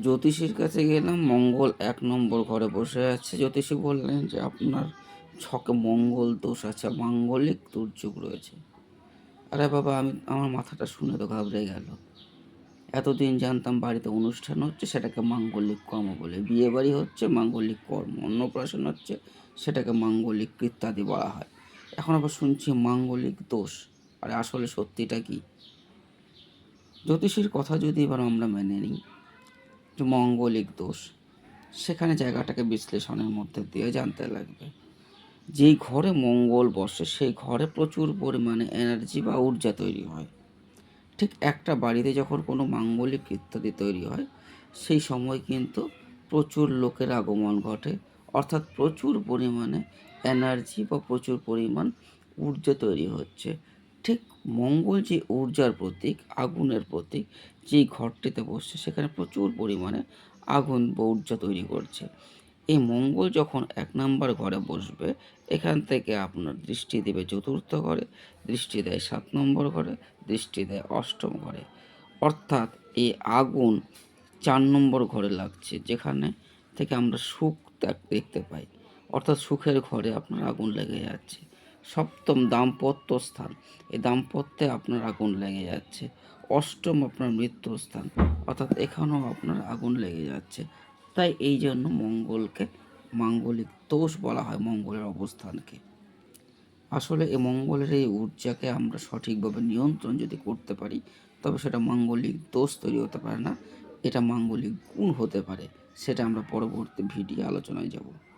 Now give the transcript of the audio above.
জ্যোতিষীর কাছে গেলাম, মঙ্গল ১ নম্বর ঘরে বসে আছে। জ্যোতিষী বললেন যে, "আপনার ছকে মঙ্গল দোষ আছে, মাঙ্গলিক দুর্যোগ রয়েছে।" আরে বাবা! আমার মাথাটা শুনে তো ঘাবড়ে গেল। এতদিন জানতাম বাড়িতে অনুষ্ঠান হচ্ছে সেটাকে মাঙ্গলিক কর্ম বলে। বিয়েবাড়ি হচ্ছে মাঙ্গলিক কর্ম। অন্নপ্রাশন হচ্ছে সেটাকে মাঙ্গলিক কৃত্যাদি বলা হয়। এখন আবার শুনছি মাঙ্গলিক দোষ। আরে আসলে সত্যিটা কি? জ্যোতিষীর কথা যদি এবার আমরা মেনে নিই যে মঙ্গলিক দোষ, সেখানে জায়গাটাকে বিশ্লেষণের মধ্যে দিয়ে জানতে লাগবে। যেই ঘরে মঙ্গল বসে সেই ঘরে প্রচুর পরিমাণে এনার্জি বা ঊর্জা তৈরি হয়। ঠিক একটা বাড়িতে যখন কোনো মাঙ্গলিক ইত্যাদি তৈরি হয়, সেই সময় কিন্তু প্রচুর লোকের আগমন ঘটে। অর্থাৎ প্রচুর পরিমাণে এনার্জি বা প্রচুর পরিমাণ ঊর্জা তৈরি হচ্ছে। ঠিক মঙ্গল যে ঊর্জার প্রতীক, আগুনের প্রতীক, যেই ঘরটিতে বসছে সেখানে প্রচুর পরিমাণে আগুন বা ঊর্জা তৈরি করছে। এই মঙ্গল যখন ১ নাম্বার ঘরে বসবে, এখান থেকে আপনার দৃষ্টি দেবে ৪র্থ ঘরে, দৃষ্টি দেয় ৭ নম্বর ঘরে, দৃষ্টি দেয় ৮ম ঘরে। অর্থাৎ এই আগুন ৪ নম্বর ঘরে লাগছে, যেখানে থেকে আমরা সুখ দেখতে পাই। অর্থাৎ সুখের ঘরে আপনার আগুন লেগে যাচ্ছে। ৭ম দাম্পত্য স্থান, এই দাম্পত্যে আপনার আগুন লেগে যাচ্ছে। ৮ম আপনার মৃত্যুর স্থান, অর্থাৎ এখানেও আপনার আগুন লেগে যাচ্ছে। তাই এই জন্য মঙ্গলকে মাঙ্গলিক দোষ বলা হয়, মঙ্গলের অবস্থানকে। আসলে এই মঙ্গলের এই ঊর্জাকে আমরা সঠিকভাবে নিয়ন্ত্রণ যদি করতে পারি, তবে সেটা মাঙ্গলিক দোষ তৈরি হতে পারে না, এটা মাঙ্গলিক গুণ হতে পারে। সেটা আমরা পরবর্তী ভিডিও আলোচনায় যাব।